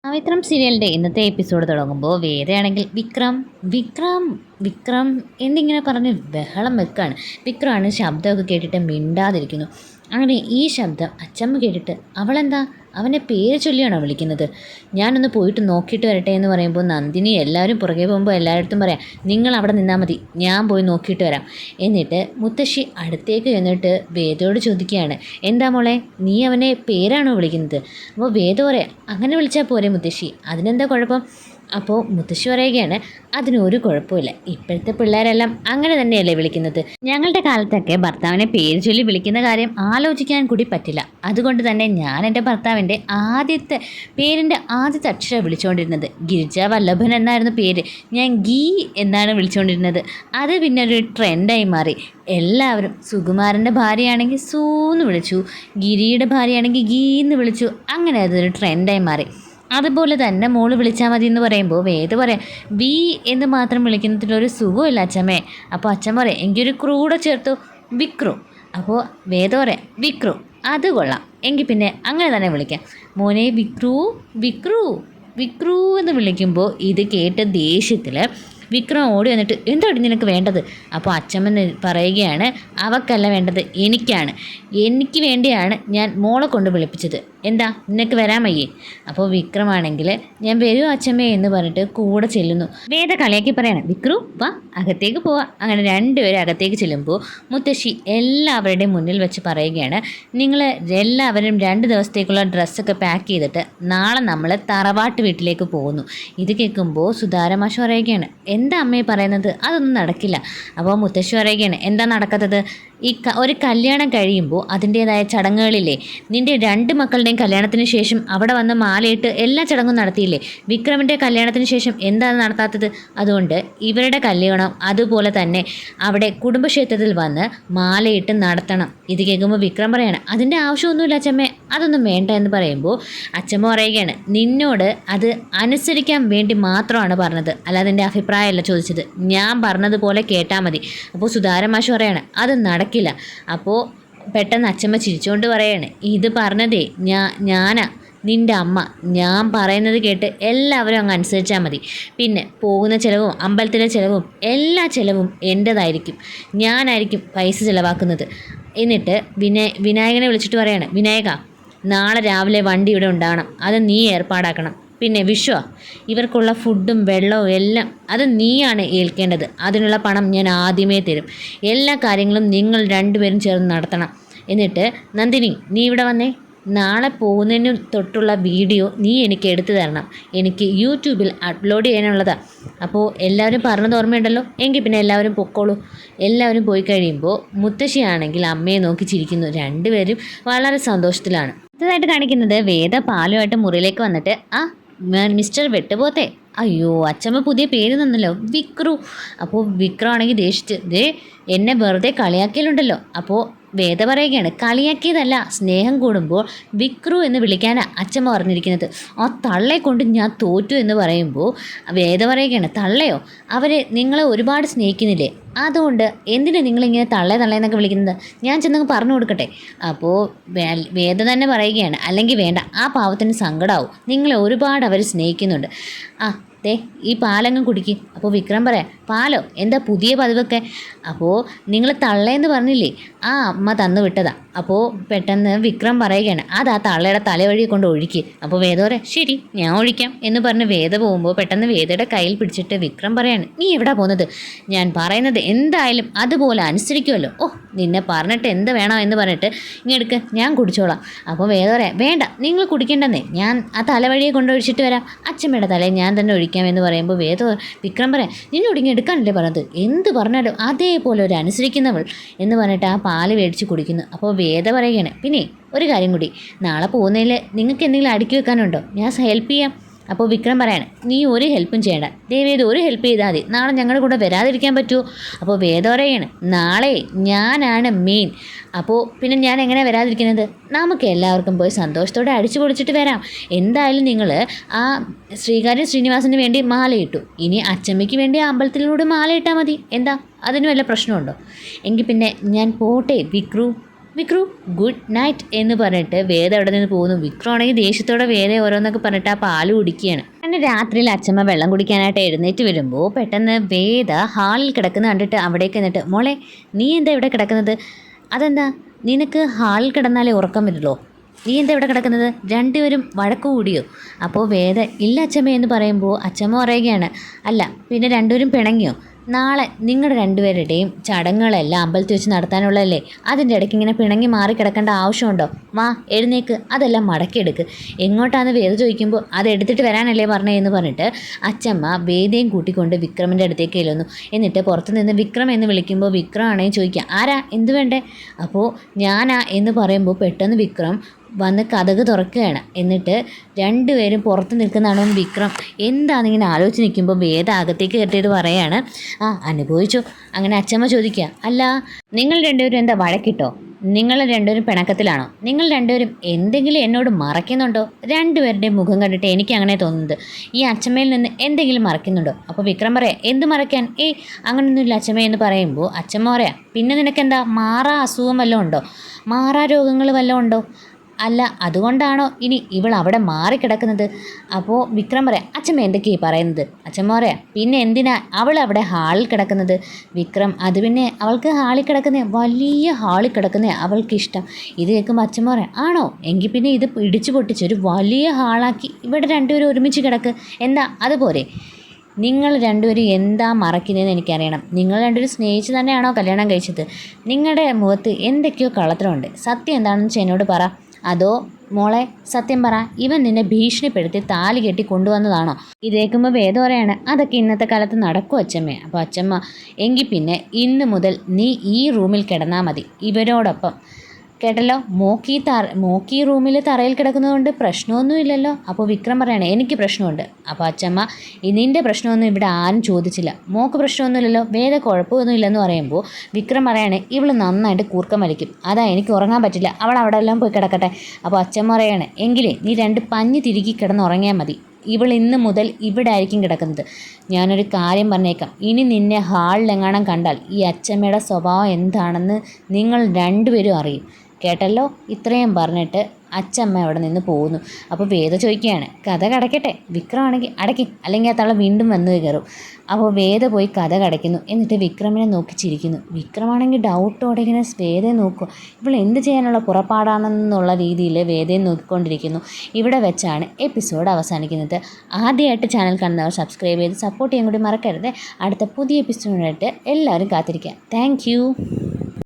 പവിത്രം സീരിയലിൻ്റെ ഇന്നത്തെ എപ്പിസോഡ് തുടങ്ങുമ്പോൾ വേദയാണെങ്കിൽ വിക്രം വിക്രം വിക്രം എന്നിങ്ങനെ പറഞ്ഞ് ബഹളം വെക്കാണ്. വിക്രമാണ് ശബ്ദമൊക്കെ കേട്ടിട്ട് മിണ്ടാതിരിക്കുന്നു. അങ്ങനെ ഈ ശബ്ദം അച്ചമ്മ കേട്ടിട്ട് അവളെന്താ അവൻ്റെ പേര് ചൊല്ലിയാണോ വിളിക്കുന്നത്? ഞാനൊന്ന് പോയിട്ട് നോക്കിയിട്ട് വരട്ടെ എന്ന് പറയുമ്പോൾ നന്ദിനി എല്ലാവരും പുറകെ പോകുമ്പോൾ എല്ലായിടത്തും പറയാം, നിങ്ങൾ അവിടെ നിന്നാൽ മതി, ഞാൻ പോയി നോക്കിയിട്ട് വരാം. എന്നിട്ട് മുത്തശ്ശി അടുത്തേക്ക് ചെന്നിട്ട് വേദയോട് ചോദിക്കുകയാണ്, എന്താ മോളെ നീ അവനെ പേരാണോ വിളിക്കുന്നത്? അപ്പോൾ വേദ പറയാം, അങ്ങനെ വിളിച്ചാൽ പോരെ മുത്തശ്ശി, അതിനെന്താ കുഴപ്പം? അപ്പോൾ മുത്തശ്ശി പറയുകയാണ്, അതിനൊരു കുഴപ്പമില്ല, ഇപ്പോഴത്തെ പിള്ളേരെല്ലാം അങ്ങനെ തന്നെയല്ലേ വിളിക്കുന്നത്. ഞങ്ങളുടെ കാലത്തൊക്കെ ഭർത്താവിനെ പേര് ചൊല്ലി വിളിക്കുന്ന കാര്യം ആലോചിക്കാൻ കൂടി പറ്റില്ല. അതുകൊണ്ട് തന്നെ ഞാൻ എൻ്റെ ഭർത്താവിൻ്റെ പേരിൻ്റെ ആദ്യത്തെ അക്ഷരം വിളിച്ചുകൊണ്ടിരുന്നത് ഗിരിജ വല്ലഭൻ എന്നായിരുന്നു പേര്. ഞാൻ ഗീ എന്നാണ് വിളിച്ചുകൊണ്ടിരുന്നത്. അത് പിന്നെ ഒരു ട്രെൻഡായി മാറി. എല്ലാവരും സുകുമാരൻ്റെ ഭാര്യയാണെങ്കിൽ സൂന്ന് വിളിച്ചു, ഗിരിയുടെ ഭാര്യയാണെങ്കിൽ ഗീന്ന് വിളിച്ചു. അങ്ങനെ അതൊരു ട്രെൻഡായി മാറി. അതുപോലെ തന്നെ മോള് വിളിച്ചാൽ മതി എന്ന് പറയുമ്പോൾ വേദ പറയാം, ബി എന്ന് മാത്രം വിളിക്കുന്നതിലൊരു സുഖമില്ല അച്ഛമ്മേ. അപ്പോൾ അച്ഛൻ പറയാം, എനിക്കൊരു ക്രൂടെ ചേർത്തു, വിക്രു. അപ്പോൾ വേദ പറയാം, വിക്രു അത് കൊള്ളാം, എങ്കിൽ പിന്നെ അങ്ങനെ തന്നെ വിളിക്കാം. മോനെ വിക്രു വിക്രു വിക്രു എന്ന് വിളിക്കുമ്പോൾ ഇത് കേട്ട ദേഷ്യത്തിൽ വിക്രം ഓടി വന്നിട്ട്, എന്താണ് നിനക്ക് വേണ്ടത്? അപ്പോൾ അച്ഛമ്മ പറയുകയാണ്, അവക്കല്ല വേണ്ടത്, എനിക്കാണ്. എനിക്ക് വേണ്ടിയാണ് ഞാൻ മോളെ കൊണ്ട് വിളിപ്പിച്ചത്. എന്താ നിനക്ക് വരാൻ വയ്യേ? അപ്പോൾ വിക്രമാണെങ്കിൽ ഞാൻ വരുമോ അച്ഛമ്മേ എന്ന് പറഞ്ഞിട്ട് കൂടെ ചെല്ലുന്നു. വേദ കളിയാക്കി പറയാണ്, വിക്രു വാ അകത്തേക്ക് പോവാ. അങ്ങനെ രണ്ടുപേരും അകത്തേക്ക് ചെല്ലുമ്പോൾ മുത്തശ്ശി എല്ലാവരുടെയും മുന്നിൽ വെച്ച് പറയുകയാണ്, നിങ്ങൾ എല്ലാവരും 2 ദിവസത്തേക്കുള്ള ഡ്രസ്സൊക്കെ പാക്ക് ചെയ്തിട്ട് നാളെ നമ്മൾ തറവാട്ട് വീട്ടിലേക്ക് പോകുന്നു. ഇത് കേൾക്കുമ്പോൾ സുധാരമാഷ് പറയുകയാണ്, എന്താ അമ്മയെ പറയുന്നത്? അതൊന്നും നടക്കില്ല. അപ്പോൾ മുത്തശ്ശി പറയുകയാണ്, എന്താ നടക്കാത്തത്? ഒരു കല്യാണം കഴിയുമ്പോൾ അതിൻ്റേതായ ചടങ്ങുകളില്ലേ? നിൻ്റെ 2 മക്കളുടെയും കല്യാണത്തിന് ശേഷം അവിടെ വന്ന് മാലയിട്ട് എല്ലാ ചടങ്ങും നടത്തിയില്ലേ? വിക്രമിൻ്റെ കല്യാണത്തിന് ശേഷം എന്താണ് നടത്താത്തത്? അതുകൊണ്ട് ഇവരുടെ കല്യാണം അതുപോലെ തന്നെ അവിടെ കുടുംബക്ഷേത്രത്തിൽ വന്ന് മാലയിട്ട് നടത്തണം. ഇത് കേൾക്കുമ്പോൾ വിക്രം പറയാണ്, അതിൻ്റെ ആവശ്യമൊന്നുമില്ല അച്ഛമ്മേ, അതൊന്നും വേണ്ട എന്ന് പറയുമ്പോൾ അച്ഛമ്മ പറയുകയാണ്, നിന്നോട് അത് അനുസരിക്കാൻ വേണ്ടി മാത്രമാണ് പറഞ്ഞത്, അല്ലാതെ എൻ്റെ അഭിപ്രായമല്ല ചോദിച്ചത്, ഞാൻ പറഞ്ഞതുപോലെ കേട്ടാൽ മതി. അപ്പോൾ സുധാരമാഷ് പറയാണ്, അത് നടക്കില്ല. അപ്പോൾ പെട്ടെന്ന് അച്ഛമ്മ ചിരിച്ചുകൊണ്ട് പറയാണ്, ഇത് പറഞ്ഞതേ ഞാനാ നിൻ്റെ അമ്മ, ഞാൻ പറയുന്നത് കേട്ട് എല്ലാവരും അങ്ങ് അനുസരിച്ചാൽ മതി. പിന്നെ പോകുന്ന ചിലവും അമ്പലത്തിലെ ചിലവും എല്ലാ ചിലവും എൻ്റേതായിരിക്കും, ഞാനായിരിക്കും പൈസ ചിലവാക്കുന്നത്. എന്നിട്ട് വിനായകനെ വിളിച്ചിട്ട് പറയാണ്, വിനായക നാളെ രാവിലെ വണ്ടി ഇവിടെ ഉണ്ടാകണം, അത് നീ ഏർപ്പാടാക്കണം. പിന്നെ വിശ്വ ഇവർക്കുള്ള ഫുഡും വെള്ളവും എല്ലാം അത് നീയാണ് ഏൽക്കേണ്ടത്. അതിനുള്ള പണം ഞാൻ ആദ്യമേ തരും. എല്ലാ കാര്യങ്ങളും നിങ്ങൾ 2 പേരും ചേർന്ന് നടത്തണം. എന്നിട്ട് നന്ദിനി നീ ഇവിടെ വന്നേ, നാളെ പോകുന്നതിന് തൊട്ടുള്ള വീഡിയോ നീ എനിക്ക് എടുത്തു തരണം, എനിക്ക് യൂട്യൂബിൽ അപ്ലോഡ് ചെയ്യാനുള്ളതാണ്. അപ്പോൾ എല്ലാവരും പറഞ്ഞത് ഓർമ്മയുണ്ടല്ലോ, എങ്കിൽ പിന്നെ എല്ലാവരും പൊക്കോളൂ. എല്ലാവരും പോയി കഴിയുമ്പോൾ മുത്തശ്ശിയാണെങ്കിൽ അമ്മയെ നോക്കി ചിരിക്കുന്നു. 2 പേരും വളരെ സന്തോഷത്തിലാണ്. അടുത്തതായിട്ട് കാണിക്കുന്നത് വേദ പാലുമായിട്ട് മുറിയിലേക്ക് വന്നിട്ട്, മിസ്റ്റർ വെട്ടുപോത്തെ, അയ്യോ അച്ഛമ്മ പുതിയ പേര് തന്നല്ലോ, വിക്രു. അപ്പോൾ വിക്രം ആണെങ്കിൽ ദേഷിച്ച്, എന്നെ വെറുതെ കളിയാക്കിയാലുണ്ടല്ലോ. അപ്പോൾ വേദ പറയുകയാണ്, കളിയാക്കിയതല്ല, സ്നേഹം കൂടുമ്പോൾ വിക്രു എന്ന് വിളിക്കാനാണ് അച്ഛമ്മ പറഞ്ഞിരിക്കുന്നത്. ആ തള്ളയെ കൊണ്ട് ഞാൻ തോറ്റു എന്ന് പറയുമ്പോൾ വേദ പറയുകയാണ്, തള്ളയോ? അവരെ നിങ്ങളെ ഒരുപാട് സ്നേഹിക്കുന്നില്ലേ, അതുകൊണ്ട് എന്തിനാണ് നിങ്ങളിങ്ങനെ തള്ളയെന്നൊക്കെ വിളിക്കുന്നത്? ഞാൻ ചെന്നങ്ങ് പറഞ്ഞു കൊടുക്കട്ടെ. അപ്പോൾ വേദ തന്നെ പറയുകയാണ്, അല്ലെങ്കിൽ വേണ്ട, ആ പാവത്തിന് സങ്കടമാവും, നിങ്ങളെ ഒരുപാട് അവർ സ്നേഹിക്കുന്നുണ്ട്. ഈ പാലങ്ങ് കുടിക്ക്. അപ്പോൾ വിക്രം പറയാം, പാലോ? എന്താ പുതിയ പതിവൊക്കെ? അപ്പോൾ നിങ്ങൾ തള്ളയെന്ന് പറഞ്ഞില്ലേ, ആ അമ്മ തന്നു വിട്ടതാ. അപ്പോൾ പെട്ടെന്ന് വിക്രം പറയുകയാണ്, അതാ തള്ളയുടെ തലവഴി കൊണ്ട് ഒഴിക്ക്. അപ്പോൾ വേദ പറയാം, ശരി ഞാൻ ഒഴിക്കാം എന്ന് പറഞ്ഞ് വേദ പോകുമ്പോൾ പെട്ടെന്ന് വേദയുടെ കയ്യിൽ പിടിച്ചിട്ട് വിക്രം പറയാണ്, നീ എവിടെ പോകുന്നത്? ഞാൻ പറയുന്നത് എന്തായാലും അതുപോലെ അനുസരിക്കുമല്ലോ. നിന്നെ പറഞ്ഞിട്ട് എന്ത് വേണം എന്ന് പറഞ്ഞിട്ട് ഇങ്ങെടുക്ക്, ഞാൻ കുടിച്ചോളാം. അപ്പോൾ വേദ പറയാം, വേണ്ട നിങ്ങൾ കുടിക്കേണ്ടെന്നേ, ഞാൻ ആ തലവഴിയെ കൊണ്ടൊഴിച്ചിട്ട് വരാം, അച്ഛമ്മയുടെ തലയെ ഞാൻ തന്നെ ഒഴിക്കാമെന്ന് പറയുമ്പോൾ വിക്രം പറയാം, നിന്നോട് ഇങ്ങനെ എടുക്കാനല്ലേ പറഞ്ഞത്, എന്ത് പറഞ്ഞാലും അതേപോലെ ഒരു അനുസരിക്കുന്നവൾ എന്ന് പറഞ്ഞിട്ട് ആ പാല് മേടിച്ച് കുടിക്കുന്നു. അപ്പോൾ വേദ പറയുകയാണ്, പിന്നെ ഒരു കാര്യം കൂടി, നാളെ പോകുന്നതിൽ നിങ്ങൾക്ക് എന്തെങ്കിലും അടുക്കി വെക്കാനുണ്ടോ? ഞാൻ ഹെൽപ്പ് ചെയ്യാം. അപ്പോൾ വിക്രം പറയാണ്, നീ ഒരു ഹെൽപ്പും ചെയ്യണ്ട, ദയവേത് ഒരു ഹെൽപ്പ് ചെയ്താൽ മതി, നാളെ ഞങ്ങളുടെ കൂടെ വരാതിരിക്കാൻ പറ്റുമോ? അപ്പോൾ വേദ പറയാണ്, നാളെ ഞാനാണ് മെയിൻ, അപ്പോൾ പിന്നെ ഞാൻ എങ്ങനെ വരാതിരിക്കുന്നത്? നമുക്ക് എല്ലാവർക്കും പോയി സന്തോഷത്തോടെ അടിച്ചു പൊളിച്ചിട്ട് വരാം. എന്തായാലും നിങ്ങൾ ആ ശ്രീകാര്യം ശ്രീനിവാസന് വേണ്ടി മാലയിട്ടു, ഇനി അച്ചമ്മയ്ക്ക് വേണ്ടി ആ അമ്പലത്തിലൂടെ മാലയിട്ടാൽ മതി. എന്താ അതിന് വല്ല പ്രശ്നമുണ്ടോ? എങ്കിൽ പിന്നെ ഞാൻ പോട്ടെ വിക്രു. വിക്രു ഗുഡ് നൈറ്റ് എന്ന് പറഞ്ഞിട്ട് വേദ അവിടെ നിന്ന് പോകുന്നു. വിക്രം ആണെങ്കിൽ ദേഷ്യത്തോടെ വേദ ഓരോന്നൊക്കെ പറഞ്ഞിട്ട് ആ പാല് കുടിക്കുകയാണ്. അങ്ങനെ രാത്രിയിൽ അച്ഛമ്മ വെള്ളം കുടിക്കാനായിട്ട് എഴുന്നേറ്റ് വരുമ്പോൾ പെട്ടെന്ന് വേദ ഹാളിൽ കിടക്കുന്ന കണ്ടിട്ട് അവിടേക്ക് എന്നിട്ട് മോളെ നീ എന്താ ഇവിടെ കിടക്കുന്നത്? അതെന്താ നിനക്ക് ഹാളിൽ കിടന്നാലേ ഉറക്കം വരുള്ളൂ? നീ എന്താ ഇവിടെ കിടക്കുന്നത്? രണ്ടുപേരും വഴക്ക് കൂടിയോ? അപ്പോൾ വേദ ഇല്ല അച്ഛമ്മ എന്ന് പറയുമ്പോൾ അച്ഛമ്മ പറയുകയാണ് അല്ല പിന്നെ രണ്ടുപേരും പിണങ്ങിയോ? നാളെ നിങ്ങളുടെ രണ്ടുപേരുടെയും ചടങ്ങുകളെല്ലാം അമ്പലത്തിൽ വെച്ച് നടത്താനുള്ളതല്ലേ, അതിൻ്റെ ഇടയ്ക്ക് ഇങ്ങനെ പിണങ്ങി മാറി കിടക്കേണ്ട ആവശ്യമുണ്ടോ? വാ എഴുന്നേക്ക്, അതെല്ലാം മടക്കിയെടുക്ക്. എങ്ങോട്ടാന്ന് വേദ ചോദിക്കുമ്പോൾ അത് എടുത്തിട്ട് വരാനല്ലേ പറഞ്ഞേ എന്ന് പറഞ്ഞിട്ട് അച്ഛമ്മ വേദയും കൂട്ടിക്കൊണ്ട് വിക്രമിൻ്റെ അടുത്തേക്ക് ചെല്ലുന്നു. എന്നിട്ട് പുറത്തു നിന്ന് വിക്രം എന്ന് വിളിക്കുമ്പോൾ വിക്രം ആണെങ്കിൽ ചോദിക്കുക ആരാ എന്ത് വേണ്ടേ? അപ്പോൾ ഞാനാ എന്ന് പറയുമ്പോൾ പെട്ടെന്ന് വിക്രം വന്ന് കതക് തുറക്കുകയാണ്. എന്നിട്ട് രണ്ടുപേരും പുറത്ത് നിൽക്കുന്നതാണ് വിക്രം എന്താണെന്നിങ്ങനെ ആലോചിച്ച് നിൽക്കുമ്പോൾ വേദ അകത്തേക്ക് കയറ്റിയിട്ട് പറയാണ് അനുഭവിച്ചു. അങ്ങനെ അച്ഛമ്മ ചോദിക്കുക അല്ല നിങ്ങൾ രണ്ടുപേരും എന്താ വഴക്കിട്ടോ? നിങ്ങൾ രണ്ടുപേരും പിണക്കത്തിലാണോ? നിങ്ങൾ രണ്ടുപേരും എന്തെങ്കിലും എന്നോട് മറയ്ക്കുന്നുണ്ടോ? രണ്ടുപേരുടെയും മുഖം കണ്ടിട്ട് എനിക്ക് അങ്ങനെ തോന്നുന്നത്. ഈ അച്ഛമ്മയിൽ നിന്ന് എന്തെങ്കിലും മറയ്ക്കുന്നുണ്ടോ? അപ്പോൾ വിക്രം പറയാം എന്ത് മറയ്ക്കാൻ? അങ്ങനെയൊന്നുമില്ല അച്ഛമ്മ എന്ന് പറയുമ്പോൾ അച്ഛമ്മ പറയാം പിന്നെ നിനക്കെന്താ മാറാ അസുഖം വല്ലതും ഉണ്ടോ? മാറാ രോഗങ്ങൾ വല്ലതും ഉണ്ടോ? അല്ല അതുകൊണ്ടാണോ ഇനി ഇവൾ അവിടെ മാറിക്കിടക്കുന്നത്? അപ്പോൾ വിക്രം പറയാം അച്ഛമ്മ എന്തൊക്കെയാണ് പറയുന്നത്? അച്ഛമ്മ പറയാം പിന്നെ എന്തിനാ അവൾ അവിടെ ഹാളിൽ കിടക്കുന്നത്? വിക്രം അത് പിന്നെ അവൾക്ക് ഹാളിൽ കിടക്കുന്നേ, വലിയ ഹാളിൽ കിടക്കുന്നേ അവൾക്കിഷ്ടം. ഇത് കേൾക്കുമ്പോൾ അച്ഛമ്മ പറയാം ആണോ? എങ്കിൽ പിന്നെ ഇത് ഇടിച്ചു പൊട്ടിച്ച് ഒരു വലിയ ഹാളാക്കി ഇവിടെ രണ്ടുപേരും ഒരുമിച്ച് കിടക്ക്. എന്താ അതുപോലെ? നിങ്ങൾ രണ്ടുപേരും എന്താ മറക്കുന്നതെന്ന് എനിക്കറിയണം. നിങ്ങൾ രണ്ടുപേരും സ്നേഹിച്ച് തന്നെയാണോ കല്യാണം കഴിച്ചത്? നിങ്ങളുടെ മുഖത്ത് എന്തൊക്കെയോ കള്ളത്തരമുണ്ട്. സത്യം എന്താണെന്ന് വെച്ചാൽ എന്നോട് പറ. അതോ മോളെ സത്യം പറ, ഇവൻ നിന്നെ ഭീഷണിപ്പെടുത്തി താലി കെട്ടി കൊണ്ടുവന്നതാണോ? ഇതേക്കുമ്പോൾ വേദം പറയാണ് അതൊക്കെ ഇന്നത്തെ കാലത്ത് നടക്കും അച്ഛമ്മേ. അപ്പോൾ അച്ഛമ്മ എങ്കിൽ പിന്നെ ഇന്ന് മുതൽ നീ ഈ റൂമിൽ കിടന്നാൽ മതി ഇവരോടൊപ്പം. കേട്ടല്ലോ, മോക്കി റൂമിൽ തറയിൽ കിടക്കുന്നതുകൊണ്ട് പ്രശ്നമൊന്നുമില്ലല്ലോ. അപ്പോൾ വിക്രം പറയാണ് എനിക്ക് പ്രശ്നമുണ്ട്. അപ്പോൾ അച്ഛമ്മ നിൻ്റെ പ്രശ്നമൊന്നും ഇവിടെ ആരും ചോദിച്ചില്ല, മോക്ക് പ്രശ്നമൊന്നുമില്ലല്ലോ, വേറെ കുഴപ്പമൊന്നുമില്ലെന്ന് പറയുമ്പോൾ വിക്രം പറയാണ് ഇവൾ നന്നായിട്ട് കൂർക്കം വലിക്കും, അതാ എനിക്ക് ഉറങ്ങാൻ പറ്റില്ല, അവൾ അവിടെ എല്ലാം പോയി കിടക്കട്ടെ. അപ്പോൾ അച്ഛമ്മ പറയാണ് എങ്കിലേ നീ രണ്ട് പഞ്ഞ് തിരുകി കിടന്ന് ഉറങ്ങിയാൽ മതി. ഇവൾ ഇന്ന് മുതൽ ഇവിടെ ആയിരിക്കും കിടക്കുന്നത്. ഞാനൊരു കാര്യം പറഞ്ഞേക്കാം, ഇനി നിന്നെ ഹാളിലെങ്ങാനും കണ്ടാൽ ഈ അച്ഛമ്മയുടെ സ്വഭാവം എന്താണെന്ന് നിങ്ങൾ രണ്ടുപേരും അറിയും. കേട്ടല്ലോ. ഇത്രയും പറഞ്ഞിട്ട് അച്ഛമ്മ അവിടെ നിന്ന് പോകുന്നു. അപ്പോൾ വേദ ചോദിക്കുകയാണ് കഥ കടക്കട്ടെ? വിക്രമാണെങ്കിൽ അടയ്ക്കും, അല്ലെങ്കിൽ ആ തള്ള വീണ്ടും വന്ന് കയറും. അപ്പോൾ വേദ പോയി കഥ കടയ്ക്കുന്നു. എന്നിട്ട് വിക്രമിനെ നോക്കി ചിരിക്കുന്നു. വിക്രമാണെങ്കിൽ ഡൗട്ടോടെ ഇങ്ങനെ വേദയെ നോക്കുക, ഇപ്പോൾ എന്ത് ചെയ്യാനുള്ള പുറപ്പാടാണെന്നുള്ള രീതിയിൽ വേദയെ നോക്കിക്കൊണ്ടിരിക്കുന്നു. ഇവിടെ വെച്ചാണ് എപ്പിസോഡ് അവസാനിക്കുന്നത്. ആദ്യമായിട്ട് ചാനൽ കാണുന്നവർ സബ്സ്ക്രൈബ് ചെയ്ത് സപ്പോർട്ട് ചെയ്യാൻ കൂടി മറക്കരുത്. അടുത്ത പുതിയ എപ്പിസോഡിനായിട്ട് എല്ലാവരും കാത്തിരിക്കുക. താങ്ക്